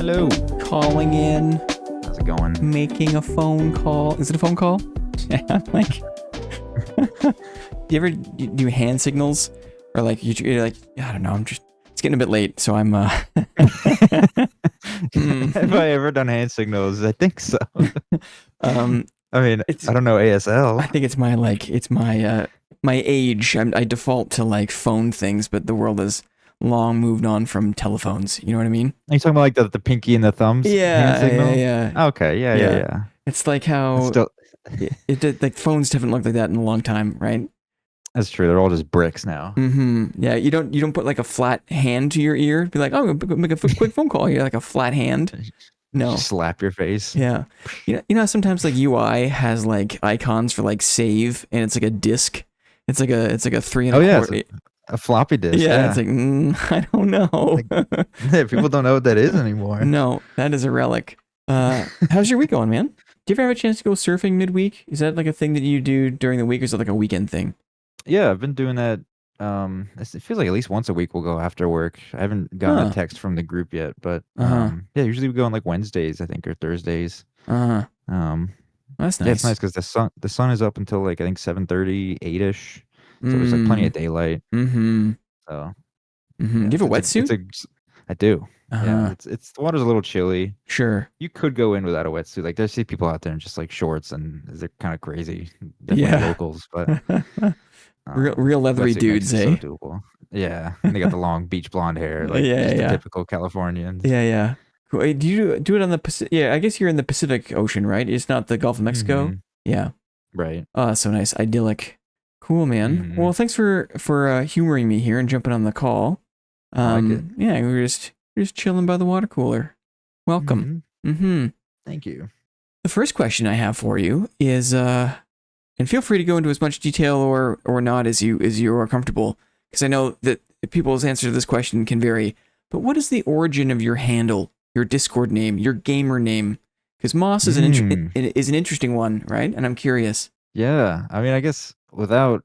Hello. Calling in. How's it going? Making a phone call. Is it a phone call? Yeah, I'm like... you ever do hand signals? Or like, you're like, I don't know, it's getting a bit late, so I'm, Have I ever done hand signals? I think so. I mean, I don't know ASL. I think it's my my age. I default to like phone things, but the world has long moved on from telephones. You know what I mean? Are you talking about like the pinky and the thumbs? Yeah, hand signal? yeah. Okay, yeah. It's like how it did, like phones haven't looked like that in a long time, right? That's true. They're all just bricks now. Mm-hmm. Yeah, you don't put like a flat hand to your ear. Be like, oh, make a quick phone call. You're like a flat hand. No. Just slap your face. Yeah. You know sometimes like UI has like icons for like save, and it's like a disc. It's like a 3 1/4. A floppy disk. Yeah. It's like I don't know. People don't know what that is anymore. No, that is a relic. How's your week going, man? Do you ever have a chance to go surfing midweek? Is that like a thing that you do during the week, or is it like a weekend thing? Yeah, I've been doing that. It feels like at least once a week we'll go after work. I haven't gotten a text from the group yet, but yeah, usually we go on like Wednesdays, I think, or Thursdays. That's nice. Yeah, it's nice because the sun is up until like I think 7:30, 8ish, so there's like plenty of daylight. Mm-hmm. So, do you have a wetsuit? I do. Yeah, it's the water's a little chilly. Sure. You could go in without a wetsuit. Like there's people out there in just like shorts, and they're kind of crazy. Definitely locals, but. Real leathery dudes, eh? So doable. Yeah, and they got the long beach blonde hair, like just the typical Californians. Yeah. Cool. Do you do it on the Pacific? Yeah, I guess you're in the Pacific Ocean, right? It's not the Gulf of Mexico. Mm-hmm. Yeah. Right. Oh, so nice, idyllic. Cool, man. Mm-hmm. Well, thanks for humoring me here and jumping on the call. I like it. Yeah, we're just chilling by the water cooler. Welcome. Thank you. The first question I have for you is and feel free to go into as much detail or not as you are comfortable, because I know that people's answer to this question can vary. But what is the origin of your handle, your Discord name, your gamer name? Because Moss is an interesting one, right? And I'm curious. Yeah, I mean, I guess without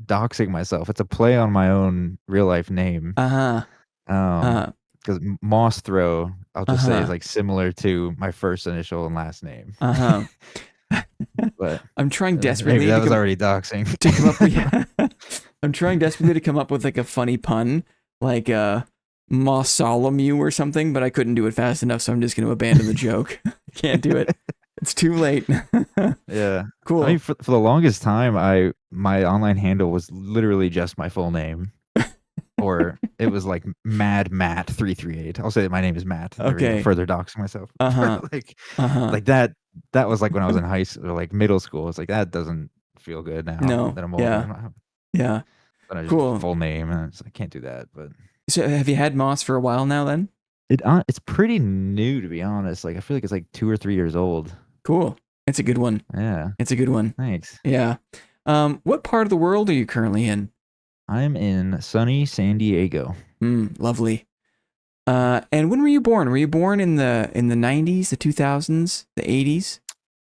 doxing myself, it's a play on my own real life name. Because Moss Throw, I'll just say, is like similar to my first initial and last name. But I'm trying desperately. Maybe that was already doxing. To come up with, I'm trying desperately to come up with like a funny pun, like Mossolomew or something, but I couldn't do it fast enough, so I'm just going to abandon the joke. Can't do it. It's too late. Yeah. Cool. I mean, for the longest time, my online handle was literally just my full name. Or it was like Mad Matt 338. I'll say that my name is Matt. Okay. Further doxing myself. Like that was like when I was in high school, or like middle school. It's like that doesn't feel good now. No. That I'm older. Yeah. But I just cool. Full name, and I can't do that. But so, have you had Moss for a while now? Then it's pretty new, to be honest. Like I feel like it's like 2 or 3 years old. Cool. It's a good one. Yeah. It's a good one. Thanks. Yeah. What part of the world are you currently in? I'm in sunny San Diego. Lovely. And when were you born? Were you born in the 90s, the 2000s, the 80s?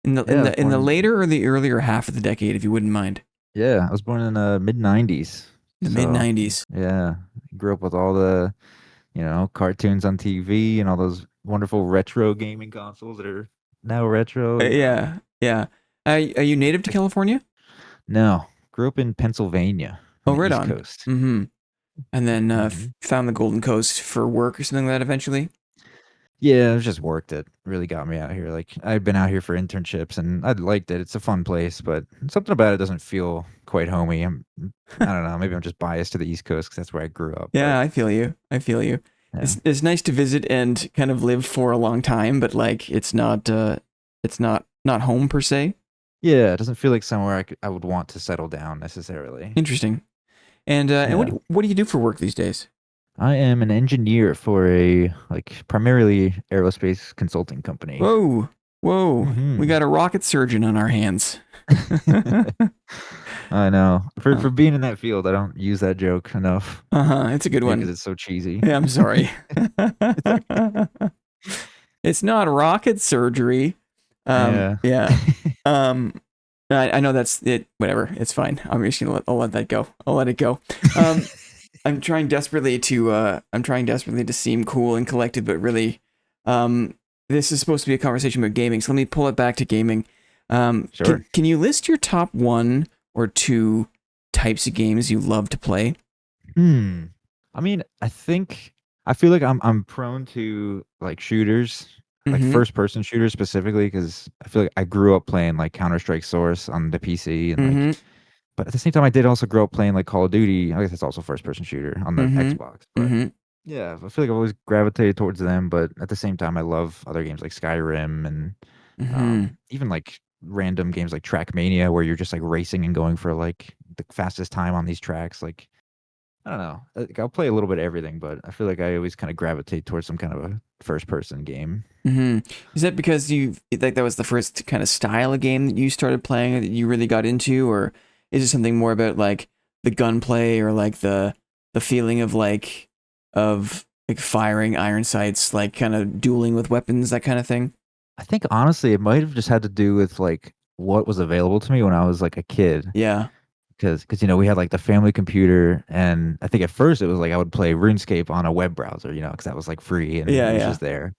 In the later or the earlier half of the decade, if you wouldn't mind? Yeah, I was born in the mid 90s. Mid 90s. Yeah. Grew up with all the, cartoons on TV and all those wonderful retro gaming consoles that are now retro. Yeah. Are you native to California? No. Grew up in Pennsylvania. Oh, right East on. Coast. Mm-hmm. And then found the Golden Coast for work or something like that eventually? Yeah, it was just work that really got me out here. Like, I'd been out here for internships, and I liked it. It's a fun place, but something about it doesn't feel quite homey. I don't know. Maybe I'm just biased to the East Coast because that's where I grew up. Yeah, I feel you. Yeah. It's nice to visit and kind of live for a long time, but like it's not home per se. Yeah, it doesn't feel like somewhere I would want to settle down necessarily. Interesting. And what do you do for work these days? I am an engineer for a primarily aerospace consulting company. Whoa. Mm-hmm. We got a rocket surgeon on our hands. I know. For being in that field, I don't use that joke enough. It's a good one. Because it's so cheesy. Yeah, I'm sorry. It's not rocket surgery. Yeah. I know that's it. Whatever. It's fine. I'm just gonna let that go. I'll let it go. I'm trying desperately to seem cool and collected, but really Um, this is supposed to be a conversation about gaming, so let me pull it back to gaming. Sure. Can you list your top 1 or 2 types of games you love to play? I mean, I feel like I'm prone to like shooters, like Mm-hmm. first person shooters specifically, because I feel like I grew up playing like Counter-Strike Source on the PC and like, Mm-hmm. but at the same time I did also grow up playing like Call of Duty. I guess that's also first person shooter on the Mm-hmm. Xbox. But Mm-hmm. yeah, I feel like I've always gravitated towards them. But at the same time, I love other games like Skyrim and Mm-hmm. even like random games like Trackmania, where you're just like racing and going for like the fastest time on these tracks. Like I don't know. Like, I'll play a little bit of everything, but I feel like I always kind of gravitate towards some kind of a first person game. Mm-hmm. Is that because you like that was the first kind of style of game that you started playing that you really got into, or is it something more about like the gunplay or like the feeling of like firing iron sights, like kind of dueling with weapons, that kind of thing? I think honestly, it might have just had to do with like what was available to me when I was like a kid. Yeah. Because you know we had like the family computer, and I think at first it was like I would play RuneScape on a web browser, you know, because that was like free and Yeah, it was yeah. just there.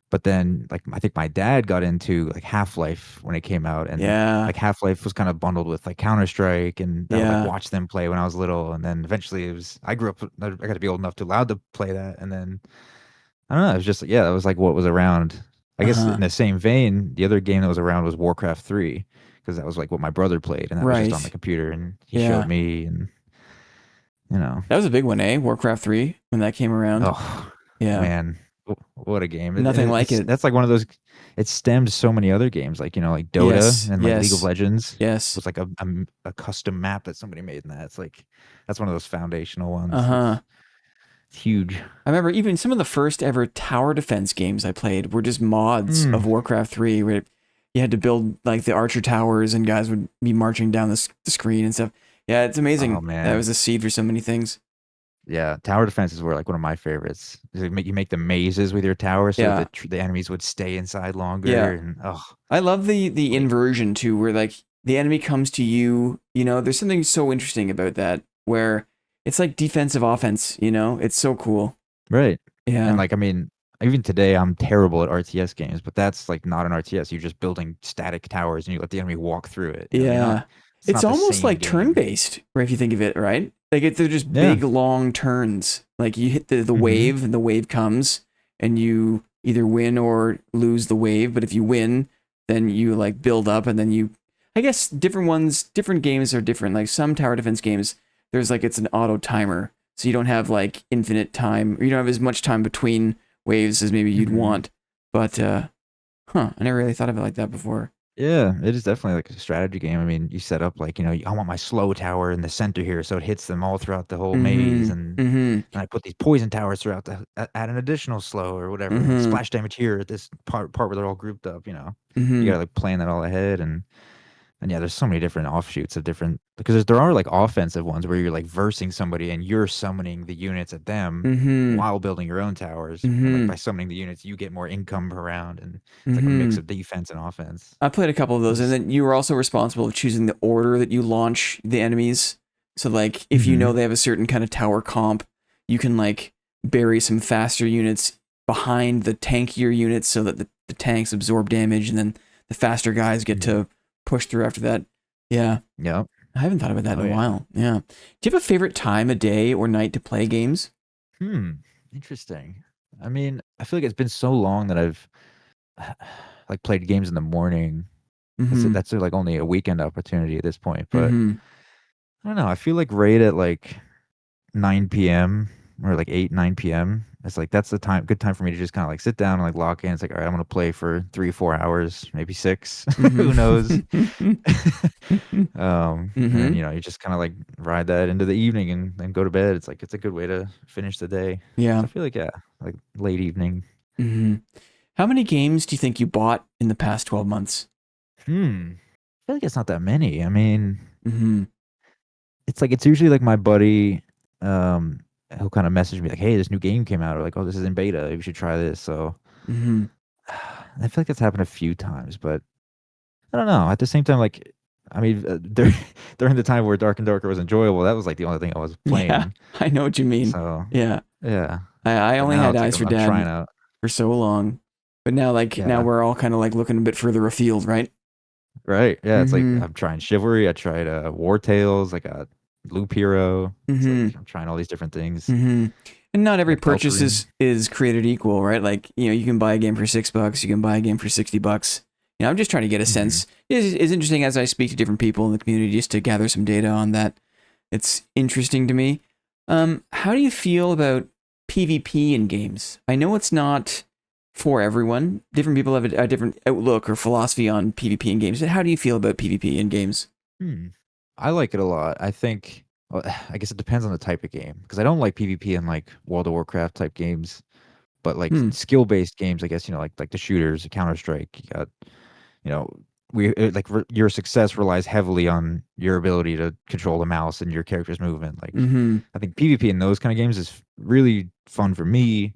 But then like I think my dad got into like Half-Life when it came out, and Yeah. like Half-Life was kind of bundled with like Counter-Strike, and I would like Yeah. watch them play when I was little, and then eventually it was I grew up I got to be old enough to allowed to play that, and then I don't know, it was just yeah, that was like what was around. I guess in Uh-huh. the same vein, the other game that was around was Warcraft 3 because that was like what my brother played, and that was just on the Right. computer, and he showed Yeah. me, and you know, That was a big one, eh? Warcraft 3 when that came around. oh Yeah. man, what a game! Nothing like It's it. that's like one of those. It stemmed so many other games, like you know, like Dota Yes. and like League of Yes. Legends Yes. was like a custom map that somebody made in that. It's like that's one of those foundational ones. Uh-huh. It's huge. I remember even some of the first ever tower defense games I played were just mods Mm. of Warcraft 3 where you had to build like the archer towers and guys would be marching down the screen and stuff. Yeah, it's Oh amazing. That man, was a seed for so many things. yeah. Tower defenses were like one of my favorites. You make the mazes with your tower so Yeah. that the enemies would stay inside longer, Yeah. and oh, I love the like inversion too, where like the enemy comes to you, there's something so interesting about that where it's like defensive offense, it's so cool. right. And Yeah. like I mean, even today I'm terrible at RTS games, but that's like not an RTS. You're just building static towers and you let the enemy walk through it. You know, you're not. Yeah. It's It's not the almost same like turn game. based, right? If you think of it, right? Like they're just Yeah. big long turns. Like you hit the Hmm. wave and the wave comes and you either win or lose the wave. But if you win, then you like build up and then I guess different games are different. Like some tower defense games, there's like it's an auto timer. So you don't have like infinite time or you don't have as much time between waves as maybe you'd Hmm. want. But, I never really thought of it like that before. Yeah, it is definitely like a strategy game. I mean, you set up like, you know, I want my slow tower in the center here so it hits them all throughout the whole maze, Mm-hmm. and Mm-hmm. I put these poison towers throughout add an additional slow or whatever, and Mm-hmm. splash damage here at this part where they're all grouped up, you know. You Mm-hmm. gotta like plan that all ahead, and yeah, there's so many different offshoots of different because there are like offensive ones where you're like versing somebody and you're summoning the units at them Mm-hmm. while building your own towers. And like Mm-hmm. by summoning the units, you get more income per round, and it's like a mix Mm-hmm. of defense and offense. I played a couple of those, and It's then you were also responsible of choosing the order that you launch the enemies. So, like, if you hmm know they have a certain kind of tower comp, you can like bury some faster units behind the tankier units so that the tanks absorb damage, and then the faster guys get to push through after that. Yeah, Yep. I haven't thought about that Oh in a yeah. while. Yeah. Do you have a favorite time of day or night to play games? Hmm. Interesting. I mean, I feel like it's been so long that I've like played games in the morning. Mm-hmm. That's like only a weekend opportunity at this point, but Mm-hmm. I don't know. I feel like right at like 9 p.m. or like 8, 9 p.m. It's like that's the good time for me to just kind of like sit down and like lock in. It's like, all right, I'm gonna play for 3, 4 hours, maybe 6. Who knows? Mm-hmm. And then Mm-hmm. you know you just kind of like ride that into the evening and then go to bed. It's like it's a good way to finish the day. Yeah. So I feel like yeah, like late evening. Mm-hmm. How many games do you think you bought in the past 12 months? I feel like it's not that many. I mean, Mm-hmm. it's like it's usually like my buddy, um, he'll kind of message me like, "Hey, this new game came out," or like, "Oh, this is in beta. You should try this." So Mm-hmm. I feel like that's happened a few times, but I don't know. At the same time, like, I mean, during the time where Dark and Darker was enjoyable, that was like the only thing I was Yeah, playing. I know what you mean. So Yeah. yeah, I but only now had it's like Eyes for I'm trying Dad. out. for so long. But now, now we're all kind of like looking a bit further afield, right? Right. Yeah. It's like I'm trying Chivalry. I tried War Tales. I got Loop Hero. It's like I'm trying all these different things. And not every purchase Deltarune. is created equal, right? Like, you can buy a game for $6, you can buy a game for $60. I'm just trying to get a sense. It's interesting as I speak to different people in the community just to gather some data on that. It's interesting to me. How do you feel about PvP in games? I know it's not for everyone. Different people have a different outlook or philosophy on PvP in games. But how do you feel about PvP in games? I like it a lot. I think, I guess it depends on the type of game, because I don't like PvP in like World of Warcraft type games, but like skill-based games, I guess, like the shooters, Counter-Strike, you got, your success relies heavily on your ability to control the mouse and your character's movement. Like, I think PvP in those kind of games is really fun for me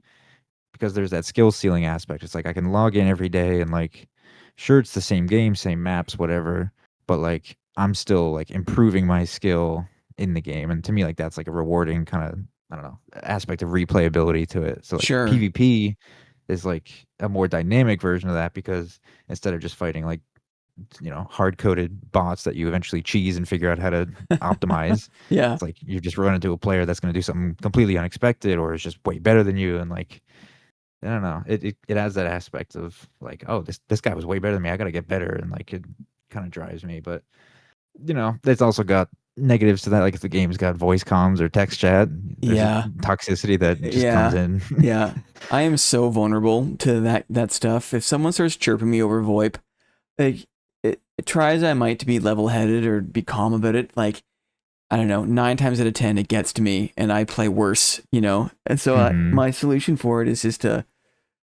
because there's that skill ceiling aspect. It's like I can log in every day and like, sure, it's the same game, same maps, whatever, but like I'm still like improving my skill in the game, and to me, like that's like a rewarding kind of, I don't know, aspect of replayability to it. So like PvP is like a more dynamic version of that, because instead of just fighting like hard coded bots that you eventually cheese and figure out how to optimize, it's like you just run into a player that's going to do something completely unexpected or is just way better than you, and like I don't know. It has that aspect of like, oh, this guy was way better than me. I got to get better, and like it kind of drives me. But it's also got negatives to that. Like if the game's got voice comms or text chat, there's a toxicity that just comes in. I am so vulnerable to that stuff. If someone starts chirping me over VoIP, like it try as I might to be level-headed or be calm about it, like I don't know, 9 times out of 10 it gets to me and I play worse, And so my solution for it is just to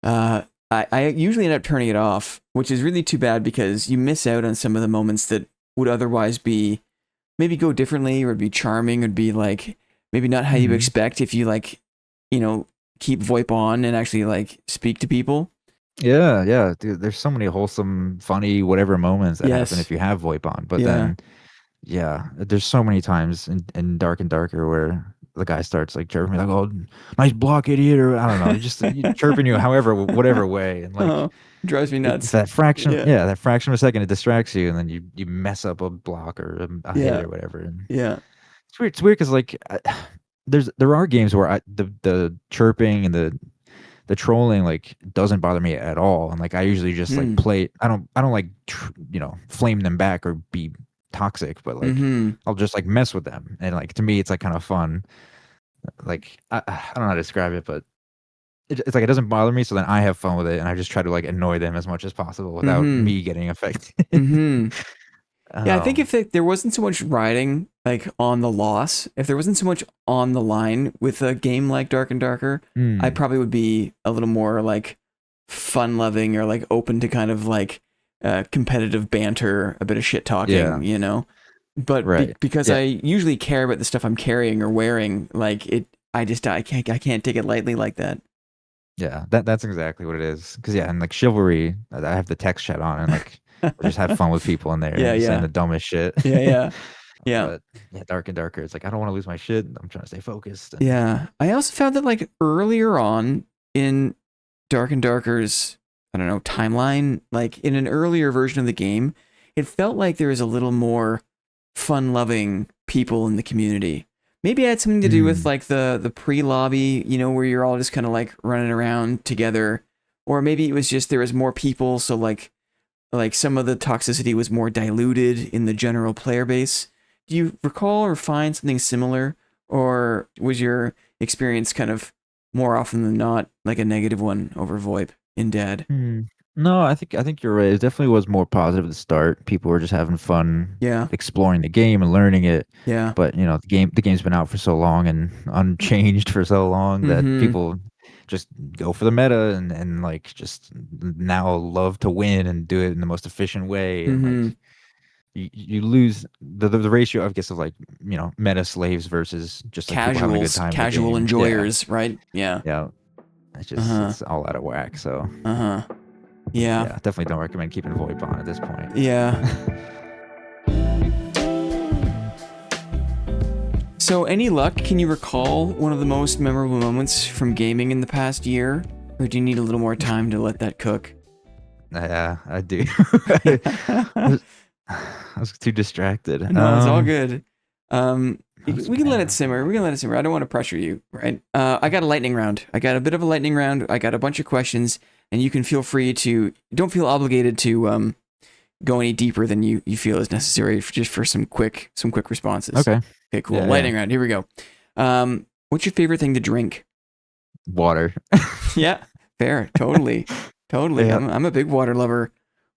I usually end up turning it off, which is really too bad because you miss out on some of the moments that would otherwise be maybe go differently or be charming or be like maybe not how you expect if you like, keep VoIP on and actually like speak to people. Yeah, dude, there's so many wholesome, funny, whatever moments that happen if you have VoIP on. But then, there's so many times in Dark and Darker where the guy starts like chirping me like, "Oh, nice block, idiot," or I don't know, just chirping you whatever way, and like drives me nuts. That fraction, that fraction of a second, it distracts you, and then you mess up a block or a hit or whatever. And it's weird. It's weird because like there are games where the chirping and the trolling like doesn't bother me at all, and like I usually just like play. I don't like flame them back or be toxic, but like I'll just like mess with them, and like to me it's like kind of fun. Like I don't know how to describe it, but it's like it doesn't bother me, so then I have fun with it, and I just try to like annoy them as much as possible without me getting affected. I think if there wasn't so much riding like on the loss, if there wasn't so much on the line with a game like Dark and Darker, I probably would be a little more like fun loving or like open to kind of like competitive banter, a bit of shit talking, But because I usually care about the stuff I'm carrying or wearing, like I can't take it lightly like that. Yeah, that's exactly what it is. Because and like Chivalry, I have the text chat on, and like just have fun with people in there, saying the dumbest shit. Yeah. But Dark and Darker, it's like I don't want to lose my shit. I'm trying to stay focused. Yeah, I also found that like earlier on in Dark and Darker's, I don't know, timeline, like in an earlier version of the game, it felt like there was a little more fun-loving people in the community. Maybe it had something to do with like the pre-lobby, where you're all just kind of like running around together, or maybe it was just there was more people, so like some of the toxicity was more diluted in the general player base. Do you recall or find something similar, or was your experience kind of more often than not like a negative one over VoIP in Dead? No, I think you're right. It definitely was more positive at the start. People were just having fun, exploring the game and learning it. Yeah. But the game's been out for so long and unchanged for so long that people just go for the meta and like just now love to win and do it in the most efficient way. And like you lose the ratio, I guess, of like meta slaves versus just like people having a good time. Casual enjoyers, right? Yeah. Yeah. It's just it's all out of whack. So. Yeah, definitely don't recommend keeping VoIP on at this point. Yeah. So, any luck? Can you recall one of the most memorable moments from gaming in the past year? Or do you need a little more time to let that cook? Yeah, I do. I was too distracted. No, it's all good. We can let it simmer. We can let it simmer. I don't want to pressure you, right? I got a lightning round. I got a bit of a lightning round. I got a bunch of questions, and you can feel free to, don't feel obligated to go any deeper than you feel is necessary just for some quick responses. Okay. Okay, cool. Lightning round. Here we go. What's your favorite thing to drink? Water. Yeah, fair. Totally. Yeah. I'm a big water lover,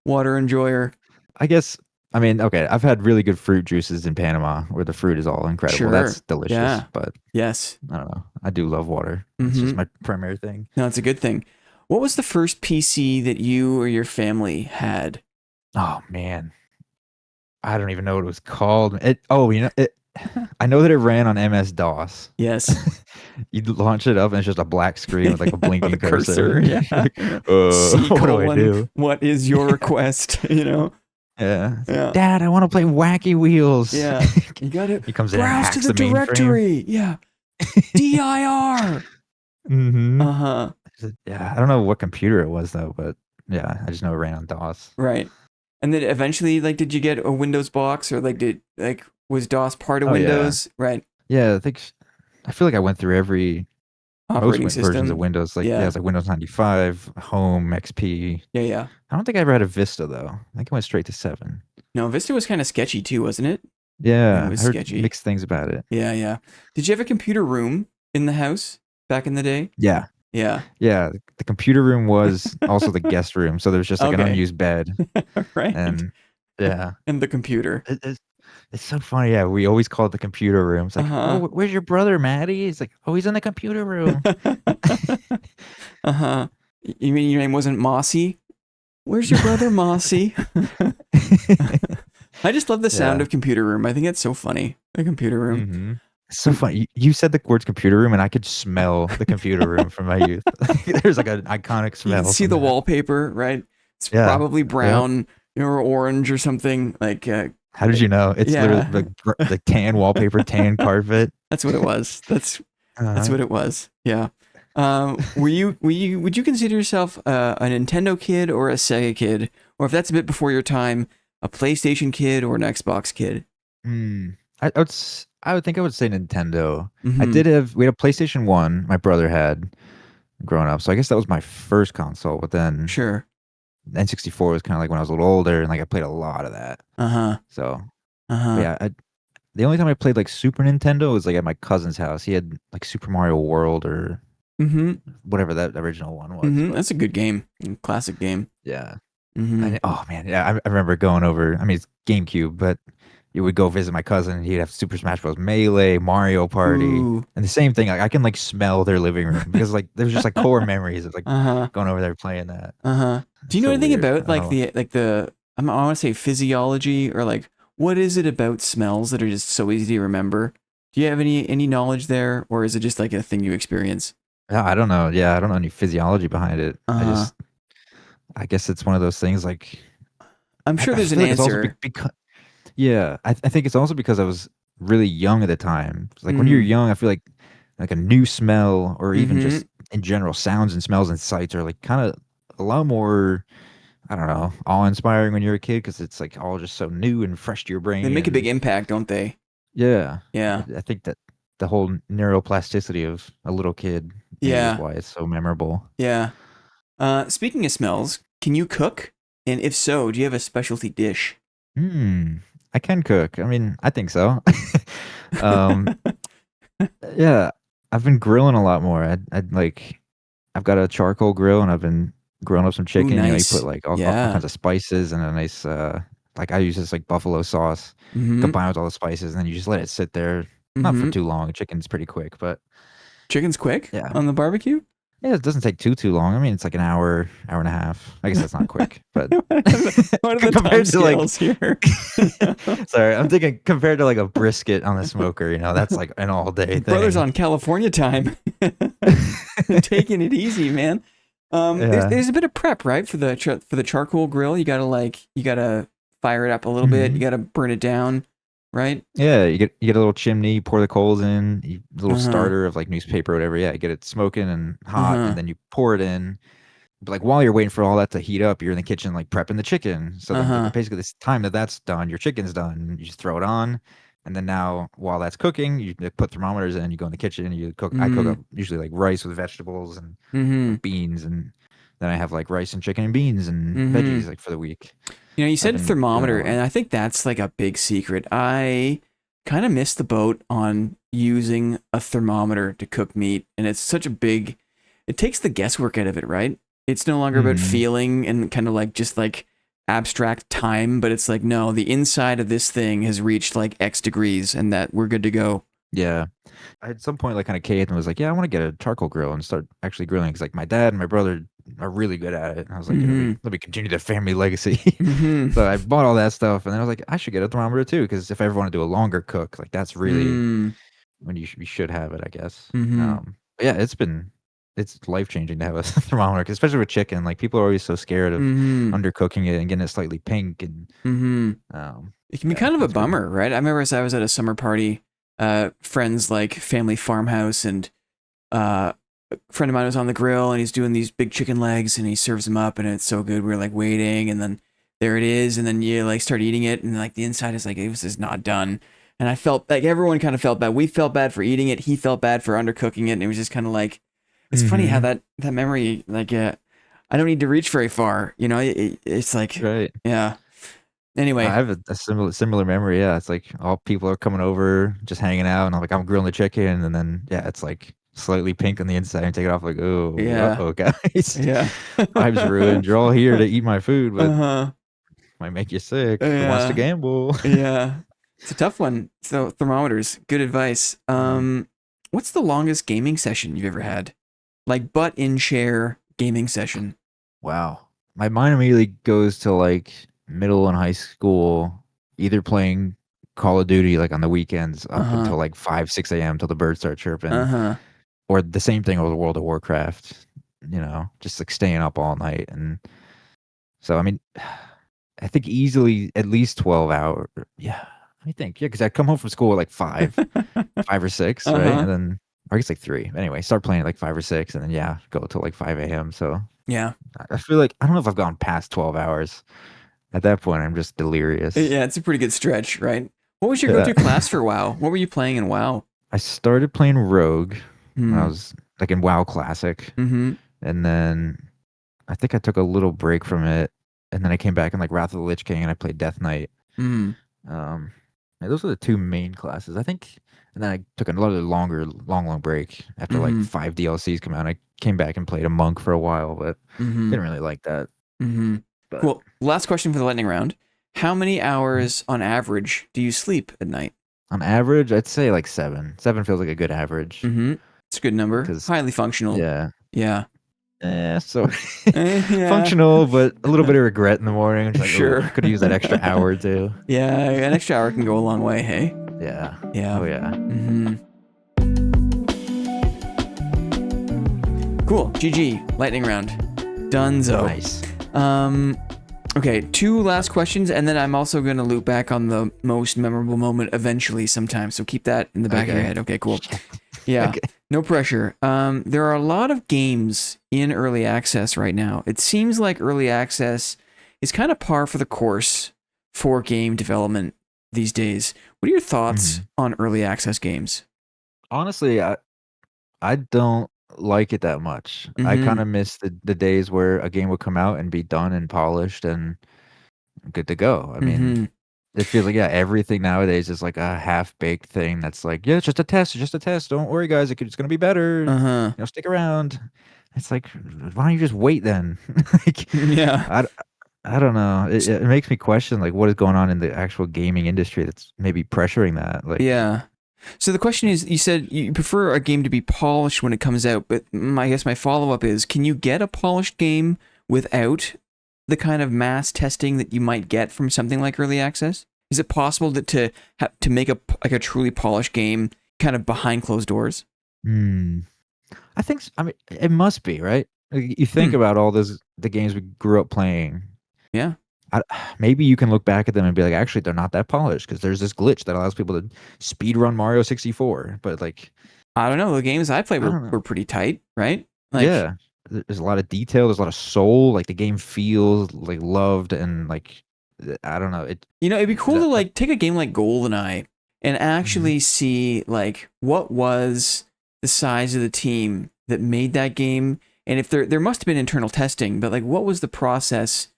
water enjoyer. I guess, I mean, okay, I've had really good fruit juices in Panama where the fruit is all incredible. Sure. That's delicious. Yeah. But yes, I don't know. I do love water. It's just my primary thing. No, it's a good thing. What was the first PC that you or your family had? Oh man, I don't even know what it was called. I know that it ran on MS DOS. Yes. You launch it up and it's just a black screen with like a blinking cursor. Yeah. Like, what do I do? What is your request? Yeah. Dad, I want to play Wacky Wheels. Yeah. You got it. He comes in and browse hacks to the mainframe. directory. Yeah. dir. Uh-huh. Yeah. I don't know what computer it was though, but yeah, I just know it ran on DOS. Right. And then eventually, did you get a Windows box, or was DOS part of Windows? Yeah. Right. Yeah, I feel like I went through every operating most system. versions of Windows. It's like Windows 95, Home, XP. Yeah. I don't think I ever had a Vista though. I think I went straight to 7. No, Vista was kind of sketchy too, wasn't it? Yeah, it was I heard sketchy. Mixed things about it. Yeah. Did you have a computer room in the house back in the day? Yeah. The computer room was also the guest room, so there was just like an unused bed. Right. And and the computer. It's so funny. Yeah, we always call it the computer room. It's like, oh, where's your brother, Maddie? He's like, oh, he's in the computer room. You mean your name wasn't Mossy? Where's your brother, Mossy? I just love the sound of computer room. I think it's so funny. The computer room. Mm-hmm. It's so funny. You said the words computer room, and I could smell the computer room from my youth. There's like an iconic smell. You can see the wallpaper, right? It's probably brown or orange or something. How did you know? It's literally the tan wallpaper, tan carpet. That's what it was. That's what it was. Yeah. Would you consider yourself a Nintendo kid or a Sega kid, or if that's a bit before your time, a PlayStation kid or an Xbox kid? I would think I would say Nintendo. We had a PlayStation 1 my brother had growing up, so I guess that was my first console, but then sure, N64 was kind of like when I was a little older, and I played a lot of that. So yeah, the only time I played Super Nintendo was at my cousin's house. He had Super Mario World or whatever that original one was. That's a good game, classic game. Yeah. Oh man, yeah, I remember going over. I mean, it's GameCube, but you would go visit my cousin, and he'd have Super Smash Bros. Melee, Mario Party, and the same thing. I can smell their living room because there's just core memories of going over there playing that. Do you know anything about the I want to say physiology, or what is it about smells that are just so easy to remember? Do you have any knowledge there, or is it just a thing you experience? I don't know. Yeah, I don't know any physiology behind it. I guess it's one of those things. I'm sure there's an answer. I think it's also because I was really young at the time. When you're young, I feel like a new smell, or even just in general sounds and smells and sights, are kind of a lot more, I don't know, awe-inspiring when you're a kid, because it's all just so new and fresh to your brain. They make a big impact, don't they? Yeah. I think that the whole neuroplasticity of a little kid is why it's so memorable. Yeah. Speaking of smells, can you cook? And if so, do you have a specialty dish? I can cook. I mean, I think so. Yeah, I've been grilling a lot more. I've got a charcoal grill, and I've been grilling up some chicken. Ooh, nice. You put all kinds of spices and a nice I use this buffalo sauce combined with all the spices, and then you just let it sit there. Not for too long. Chicken's pretty quick, but chicken's quick on the barbecue. Yeah, it doesn't take too long. I mean, it's an hour and a half. I guess that's not quick, but what are the time scales here? Sorry, I'm thinking compared to a brisket on the smoker. That's an all day thing. Brother's on California time, taking it easy, man. There's a bit of prep, right, for the charcoal grill. You gotta fire it up a little bit. You gotta burn it down. right? Yeah, you get a little chimney, you pour the coals in, a little starter of like newspaper or whatever. Yeah, you get it smoking and hot, and then you pour it in. But like while you're waiting for all that to heat up, you're in the kitchen like prepping the chicken. So then basically this time that's done, your chicken's done. You just throw it on, and then now while that's cooking, you put thermometers in. You go in the kitchen, you cook. I cook up usually like rice with vegetables and beans, and then I have like rice and chicken and beans and veggies like for the week. You know, you I've said been doing that thermometer, a lot. and I think that's like a big secret. I kind of missed the boat on using a thermometer to cook meat, and it's such a big. It takes the guesswork out of it, right? It's no longer about feeling and kind of like just like abstract time, but it's like, no, the inside of this thing has reached like X degrees and that we're good to go. Yeah. I at some point like kind of caved and was like, yeah, I want to get a charcoal grill and start actually grilling because like my dad and my brother are really good at it. And I was like, let me continue the family legacy. So I bought all that stuff, and then I was like, I should get a thermometer too, because if I ever want to do a longer cook, like that's really when you should have it, I guess. But yeah, it's life changing to have a thermometer, especially with chicken. Like people are always so scared of undercooking it and getting it slightly pink, and it can be kind of a bummer, right? I remember as I was at a summer party, friends like family farmhouse, and a friend of mine was on the grill and he's doing these big chicken legs and he serves them up and it's so good. We're like waiting, and then there it is, and then you like start eating it and like the inside is like, it was just not done. And I felt like everyone kind of felt bad. We felt bad for eating it. He felt bad for undercooking it, and it was just kind of like, it's funny how that memory, like, I don't need to reach very far, you know. It's like, right. Yeah. Anyway, I have a similar memory. Yeah, it's like all people are coming over, just hanging out, and I'm grilling the chicken, and then yeah, it's like slightly pink on the inside, and take it off like, oh, uh-oh, guys, vibes ruined. You're all here to eat my food, but might make you sick. Who wants to gamble? Yeah, it's a tough one. So thermometers, good advice. What's the longest gaming session you've ever had? Like butt in chair gaming session. Wow, my mind immediately goes to like middle and high school, either playing Call of Duty like on the weekends up until like 5, 6 a.m. till the birds start chirping, or the same thing with World of Warcraft. You know, just like staying up all night, and so I mean, I think easily at least 12 hours. Yeah, I think because I come home from school at like 5 or 6, right, and then or I guess like 3. Anyway, start playing at like 5 or 6, and then go till like 5 a.m. So yeah, I feel like I don't know if I've gone past 12 hours. At that point, I'm just delirious. Yeah, it's a pretty good stretch, right? What was your go-to class for WoW? What were you playing in WoW? I started playing Rogue when I was like in WoW Classic, and then I think I took a little break from it, and then I came back in like Wrath of the Lich King, and I played Death Knight. Those are the two main classes, I think. And then I took another long break after like 5 DLCs come out. I came back and played a monk for a while, but didn't really like that. But. Cool. Last question for the lightning round. How many hours on average do you sleep at night? On average, I'd say like 7. 7 feels like a good average. It's a good number. Highly functional. Yeah. So functional, but a little bit of regret in the morning. Like, sure. Could have used that extra hour or two. Yeah, an extra hour can go a long way, hey? Yeah. Yeah. Oh, yeah. Cool. GG. Lightning round. Dunzo. Nice. Okay, 2 last questions, and then I'm also going to loop back on the most memorable moment eventually sometime, so keep that in the back of your head. Okay, cool. Yeah, okay. No pressure. There are a lot of games in early access right now. It seems like early access is kind of par for the course for game development these days. What are your thoughts on early access games? Honestly, I don't like it that much. I kind of miss the days where a game would come out and be done and polished and good to go. I mean, it feels like everything nowadays is like a half-baked thing that's like, it's just a test. Don't worry, guys, it's gonna be better. You know, stick around. It's like, why don't you just wait then? Like, I don't know. It makes me question like what is going on in the actual gaming industry that's maybe pressuring that. Like, so the question is, you said you prefer a game to be polished when it comes out, but I guess my follow-up is, can you get a polished game without the kind of mass testing that you might get from something like early access? Is it possible to make a truly polished game kind of behind closed doors? I think I mean it must be, right? You think about all the games we grew up playing. Yeah. maybe you can look back at them and be like, actually, they're not that polished because there's this glitch that allows people to speed run Mario 64. But like, I don't know. The games I played I don't know. were pretty tight, right? Like, Yeah, there's a lot of detail. There's a lot of soul. Like the game feels like loved and like I don't know. it'd be cool That, to like take a game like GoldenEye and Mhm. actually see like what was the size of the team that made that game, and if there must have been internal testing, but like what was the process?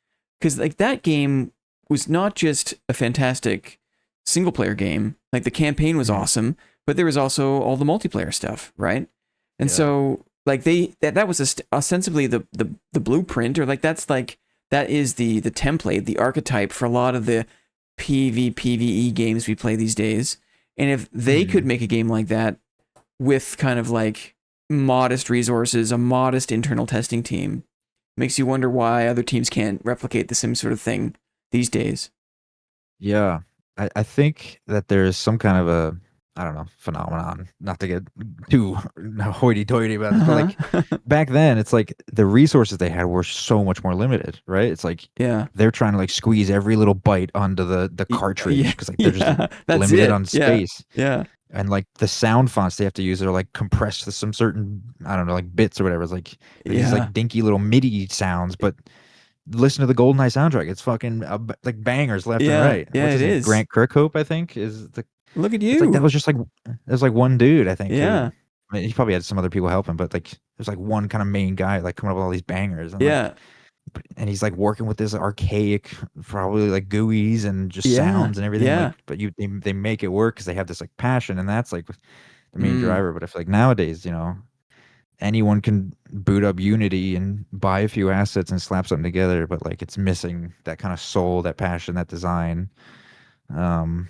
Because like that game was not just a fantastic single player game. Like the campaign was Mhm. awesome, but there was also all the multiplayer stuff, right? And Yeah. so like that was ostensibly the blueprint, or like that is the template, the archetype for a lot of the PvE games we play these days. And if they could Mhm. make a game like that with kind of like modest resources, a modest internal testing team, makes you wonder why other teams can't replicate the same sort of thing these days. Yeah. I think that there's some kind of a, I don't know, phenomenon, not to get too hoity-toity about this, but like Uh-huh. back then, it's like the resources they had were so much more limited, right? It's like Yeah. they're trying to like squeeze every little bite onto the cartridge Yeah. because like they're just Yeah. That's limited it. on Yeah. space. Yeah. And like the sound fonts they have to use are like compressed to some certain, I don't know, like bits or whatever. It's like these Yeah. like dinky little MIDI sounds, but listen to the GoldenEye soundtrack. It's fucking like bangers left and Yeah. right. Yeah, What's it his name? is. Grant Kirkhope, I think, is the. Look at It's like that you. was just like there's like one dude I think who. Yeah. I mean, he probably had some other people help him, but like there's like one kind of main guy like coming up with all these bangers and like Yeah. and he's like working with this archaic probably like GUIs and just Yeah. sounds and everything like Yeah. but they make it work because they have this like passion and that's like the main Mm. driver. But I feel like nowadays, anyone can boot up Unity and buy a few assets and slap something together, but like it's missing that kind of soul, that passion, that design. Um,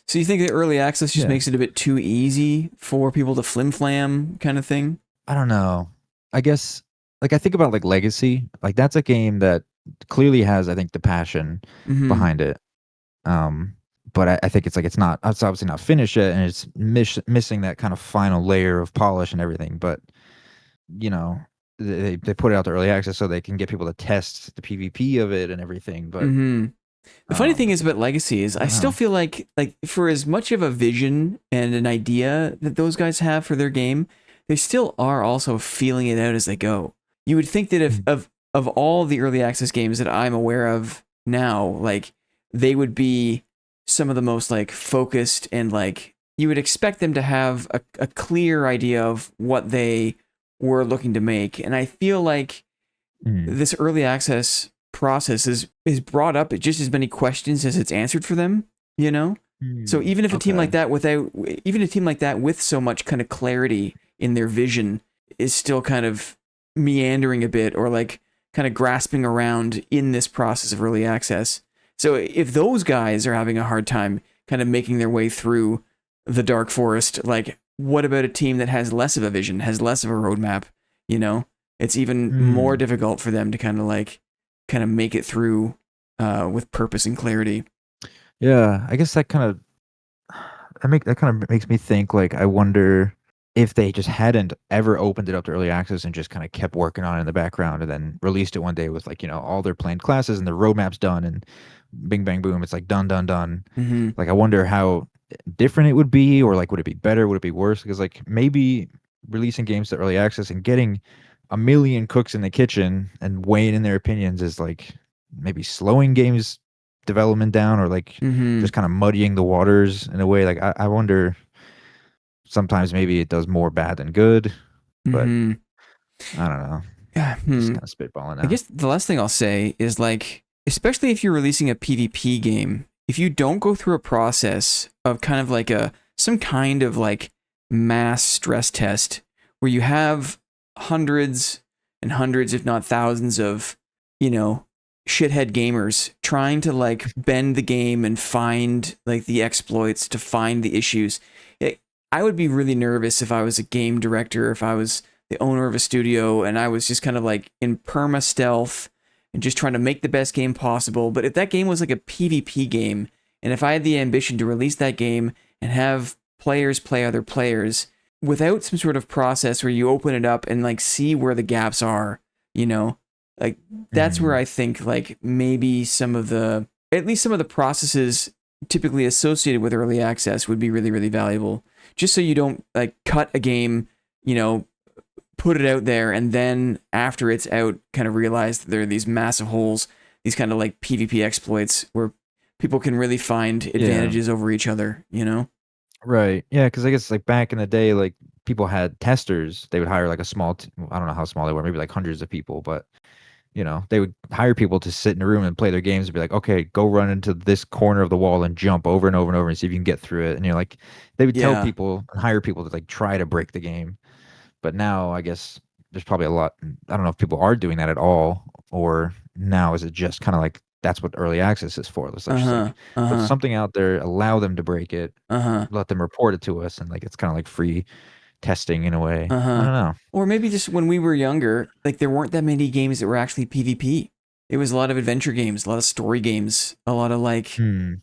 So you think that early access just yeah, makes it a bit too easy for people to flim flam kind of thing? I don't know. I guess like I think about like Legacy, like that's a game that clearly has, I think, the passion Mm-hmm. behind it. Um, but I think it's obviously not finished yet, and it's missing that kind of final layer of polish and everything. But you know, they put it out to early access so they can get people to test the PvP of it and everything. But Mm-hmm. The funny thing is about Legacy is I I don't still know. feel like for as much of a vision and an idea that those guys have for their game, they still are also feeling it out as they go. You would think that if Mm. of all the early access games that I'm aware of now, like they would be some of the most like focused, and like you would expect them to have a clear idea of what they were looking to make. And I feel like Mm. this early access process is brought up just as many questions as it's answered for them, you know? So Mm. even if a team like Okay. that with so much kind of clarity in their vision is still kind of meandering a bit, or like kind of grasping around in this process of early access. So if those guys are having a hard time kind of making their way through the dark forest, like what about a team that has less of a vision, has less of a roadmap, you know? It's even more Mm. difficult for them to kind of make it through with purpose and clarity. Yeah, I guess that kind of makes me think like I wonder if they just hadn't ever opened it up to early access and just kind of kept working on it in the background and then released it one day with like, all their planned classes and their roadmaps done and bing bang boom, it's like done done done. Mm-hmm. Like I wonder how different it would be, or like would it be better, would it be worse? Because like maybe releasing games to early access and getting a million cooks in the kitchen and weighing in their opinions is like maybe slowing games development down or like Mm-hmm. just kind of muddying the waters in a way. Like I wonder sometimes maybe it does more bad than good, but Mm-hmm. I don't know. Yeah. Just kind of spitballing I now. guess the last thing I'll say is like, especially if you're releasing a PvP game, if you don't go through a process of kind of like some kind of like mass stress test where you have hundreds and hundreds, if not thousands of, you know, shithead gamers trying to like bend the game and find like the exploits to find the issues. I would be really nervous if I was a game director, if I was the owner of a studio and I was just kind of like in perma stealth and just trying to make the best game possible. But if that game was like a PvP game, and if I had the ambition to release that game and have players play other players without some sort of process where you open it up and like see where the gaps are, you know, Like that's where Mhm. I think like maybe at least some of the processes typically associated with early access would be really, really valuable. Just so you don't like cut a game, you know, put it out there, and then after it's out, kind of realize that there are these massive holes, these kind of like PvP exploits where people can really find Yeah. advantages over each other, you know? Right. Yeah, because I guess, like, back in the day, like, people had testers. They would hire, like, a small t I don't know how small they were, maybe, like, hundreds of people, but, they would hire people to sit in a room and play their games and be like, "Okay, go run into this corner of the wall and jump over and over and over and see if you can get through it," and you're like they would tell Yeah. people and hire people to, like, try to break the game. But now, I guess, there's probably a lot I don't know if people are doing that at all, or now is it just kinda like that's what early access is for. It's like just Uh-huh. like, put Uh-huh. something out there, allow them to break it, Uh-huh. let them report it to us, and, like, it's kinda like free testing in a way. I Uh-huh. don't know. Or maybe just when we were younger, like there weren't that many games that were actually PvP. It was a lot of adventure games, a lot of story games, a lot of like, Hmm.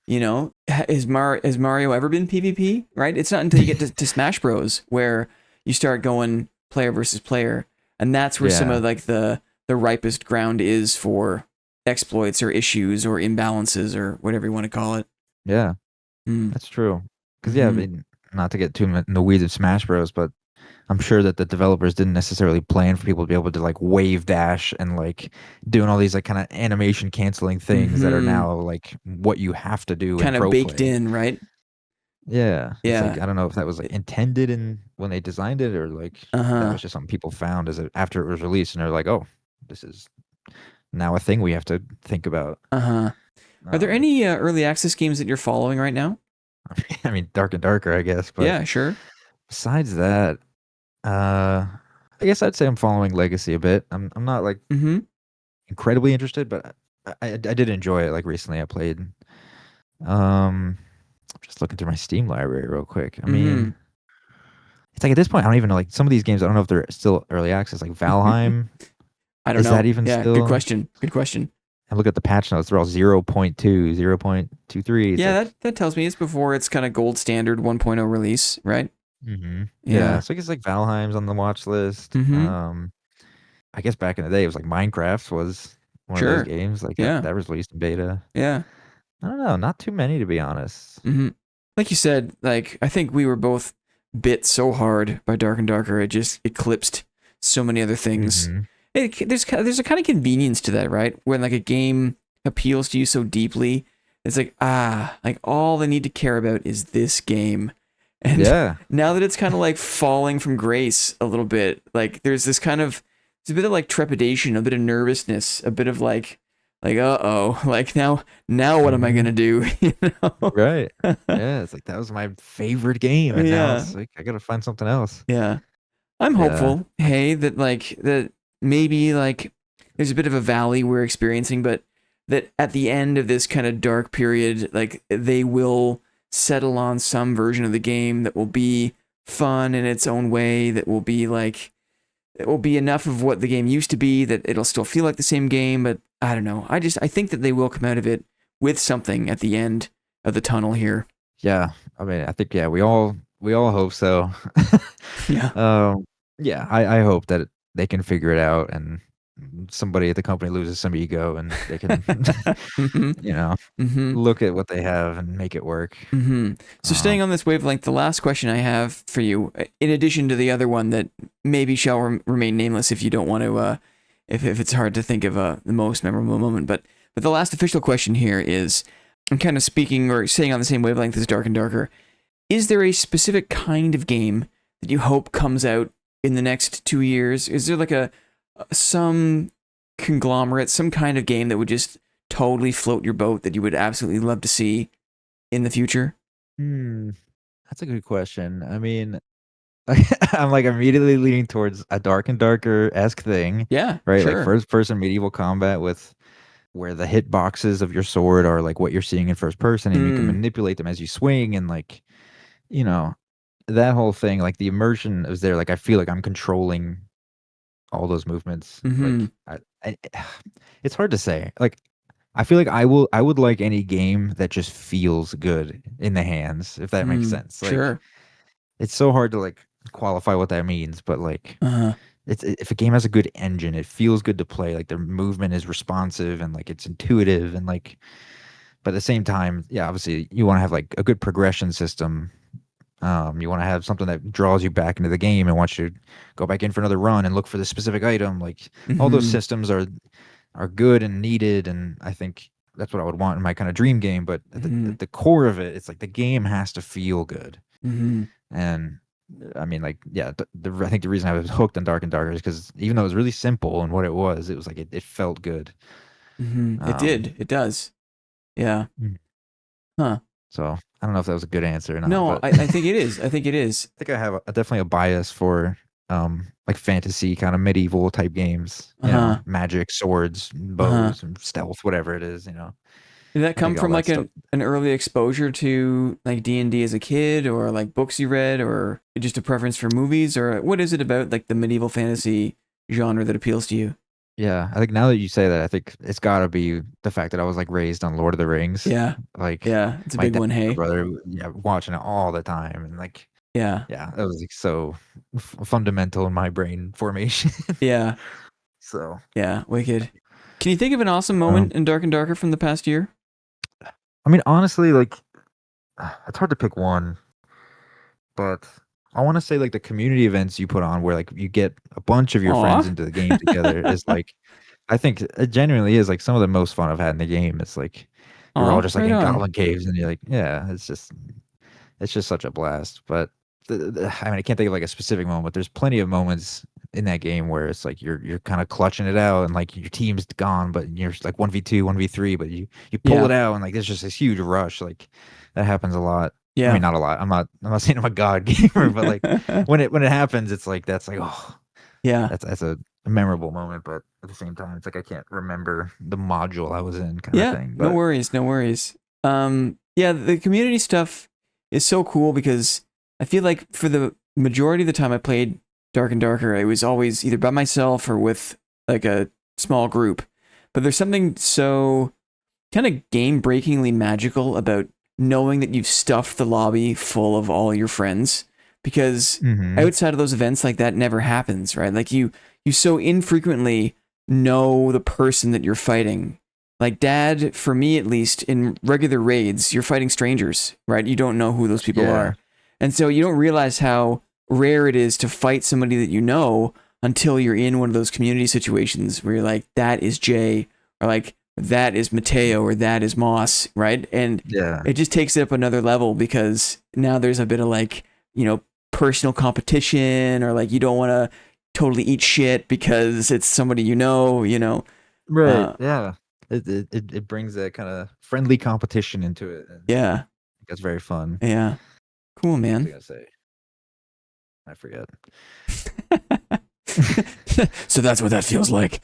has Mario ever been PvP? Right? It's not until you get to Smash Bros. Where you start going player versus player, and that's where some Yeah. of like the ripest ground is for exploits or issues or imbalances or whatever you want to call it. Yeah. Mm. That's true. Because yeah, I Mm-hmm. mean, not to get too in the weeds of Smash Bros, but I'm sure that the developers didn't necessarily plan for people to be able to, like, wave dash and, like, doing all these, like, kinda animation canceling things that are Mm-hmm. now, like, what you have to do in Kind of pro baked play. in, right? Yeah. It's like, Yeah. I don't know if that was, like, intended in when they designed it, or, like, that Uh-huh. was just something people found as after it was released, and they're like, "Oh, this is now a thing we have to think about." Uh-huh. Are there Um, any early access games that you're following right now? I mean, Dark and Darker, I guess, but Yeah, sure. besides that, I guess I'd say I'm following Legacy a bit. I'm not, like, Mm-hmm. incredibly interested, but I did enjoy it, like, recently I played, I'm just looking through my Steam library real quick. I Mm-hmm. mean, it's like, at this point, I don't even know, like, some of these games, I don't know if they're still early access, like Valheim, I don't is that know. even Yeah, good still? question. Good question. I look at the patch notes, they're all 0.2, 0.23, it's Yeah, like that tells me it's before its kind of gold standard 1.0 release, right? mhm, yeah, Yeah. so I guess, like, Valheim's on the watch list, Mm-hmm. I guess back in the day, it was like Minecraft was one of those Sure. games, like, that Yeah. that was released in beta. Yeah. I don't know, not too many, to be honest. Mm-hmm. Like you said, like I think we were both bit so hard by Dark and Darker, it just eclipsed so many other things. Mhm. There's a kind of convenience to that, right? When like a game appeals to you so deeply, it's like like all I need to care about is this game. And Yeah. now that it's kind of like falling from grace a little bit, like there's a bit of like trepidation, a bit of nervousness, a bit of like uh-oh, like now what am I Mhm. gonna do? You know? Right. Yeah, it's like, that was my favorite game, and now Yeah. it's like, I gotta find something else. Yeah. I'm Yeah. hopeful, hey, that maybe like there's a bit of a valley we're experiencing, but that at the end of this kind of dark period, like they will settle on some version of the game that will be fun in its own way, that will be like it will be enough of what the game used to be that it'll still feel like the same game, but I don't know. I think that they will come out of it with something at the end of the tunnel here. Yeah. I mean, I think, yeah, we all hope so. Yeah. Um, yeah, I hope that they can figure it out, and somebody at the company loses some ego, and they can, Mhm. you know, Mhm. look at what they have and make it work. So staying on this wavelength, the last question I have for you, in addition to the other one that maybe shall remain nameless if you don't want to, if it's hard to think of the most memorable moment, but the last official question here is, I'm kind of speaking or staying on the same wavelength as Dark and Darker. Is there a specific kind of game that you hope comes out in the next 2 years? Is there like some conglomerate, some kind of game that would just totally float your boat that you would absolutely love to see in the future? Hmm, that's a good question. I mean, I'm, like, immediately leaning towards a Dark and Darker-esque thing, Yeah, right? Like, sure. first person medieval combat with where the hitboxes of your sword are, like, what you're seeing in first person, and you can Mm, manipulate them as you swing, and, like, you know, that whole thing, like, the immersion is there, like, I feel like I'm controlling all those movements, mm-hmm, like, I it's hard to say, like, I feel like I would like any game that just feels good in the hands, if that makes sense, like, sure. it's so hard to, like, qualify what that means, but, like, Uh-huh. if a game has a good engine, it feels good to play. Like their movement is responsive and like it's intuitive and like, but at the same time, yeah, obviously you want to have like a good progression system. You want to have something that draws you back into the game and wants you to go back in for another run and look for the specific item. Like all those systems are good and needed, and I think that's what I would want in my kind of dream game. But at the core of it, it's like the game has to feel good. And I mean, like, yeah, I think the reason I was hooked on Dark and Darker is because even though it was really simple and what it was like it felt good. It does. Yeah. Huh. So I don't know if that was a good answer or not. No, I think it is. I think it is. I think I have definitely a bias for like fantasy kind of medieval type games. You know, magic, swords, bows, and stealth, whatever it is. You know. Did that come from like an early exposure to like D&D as a kid, or like books you read, or just a preference for movies, or what is it about like the medieval fantasy genre that appeals to you? Yeah, I think now that you say that, I think it's got to be the fact that I was like raised on Lord of the Rings. Yeah, like it's a big one. Hey, my brother, watching it all the time, and like yeah, that was like so fundamental in my brain formation. Yeah. So yeah, wicked. Can you think of an awesome moment in Dark and Darker from the past year? I mean, honestly, like it's hard to pick one, but I want to say like the community events you put on where like you get a bunch of your friends into the game together is like, I think it genuinely is like some of the most fun I've had in the game. It's like you're all just like in goblin caves and you're like, yeah, it's just such a blast. But I mean, I can't think of like a specific moment, but there's plenty of moments in that game where it's like you're kind of clutching it out and like your team's gone, but you're like 1v2, 1v3, but you pull it out and like there's just this huge rush. Like that happens a lot. Yeah. I mean, not a lot. I'm not saying I'm a god gamer, but like when it happens, it's like that's like, oh yeah, that's a memorable moment. But at the same time, it's like I can't remember the module I was in kind of thing. But no worries. Yeah, the community stuff is so cool because I feel like for the majority of the time I played Dark and Darker, it was always either by myself or with like a small group. But there's something so kind of game-breakingly magical about knowing that you've stuffed the lobby full of all your friends, because outside of those events, like that never happens, right? Like you so infrequently know the person that you're fighting. Like Dad, for me at least, in regular raids, you're fighting strangers, right? You don't know who those people are. And so you don't realize how rare it is to fight somebody that you know until you're in one of those community situations where you're like, that is Jay, or like, that is Mateo, or that is Moss, right? And it just takes it up another level because now there's a bit of like, you know, personal competition, or like you don't want to totally eat shit because it's somebody you know. Right. Yeah. It brings that kind of friendly competition into it. Yeah. That's very fun. Yeah. Cool, man. What was I gonna say? I forget. So that's what that feels like.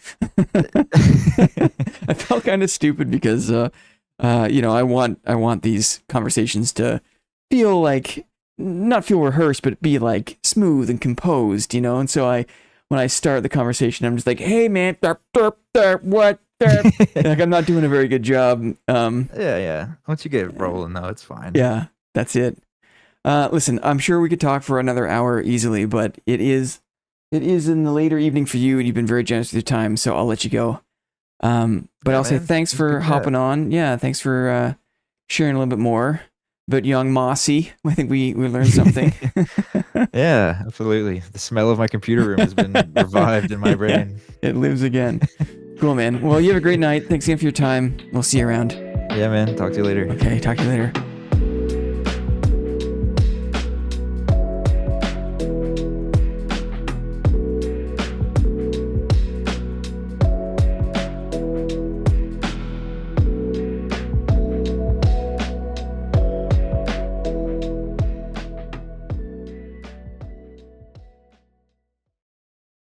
I felt kind of stupid because, you know, I want these conversations to feel like, not feel rehearsed, but be like smooth and composed, you know? And so when I start the conversation, I'm just like, hey man, what? Like I'm not doing a very good job. Yeah. Once you get rolling though, it's fine. Yeah, that's it. Listen, I'm sure we could talk for another hour easily, but it is in the later evening for you, and you've been very generous with your time, so I'll let you go. But I'll say thanks for hopping on. Yeah, thanks for sharing a little bit more about young Mossy. I think we learned something. Yeah, absolutely. The smell of my computer room has been revived in my brain. It lives again. Cool, man. Well, you have a great night. Thanks again for your time. We'll see you around. Yeah, man. Talk to you later. Okay, talk to you later.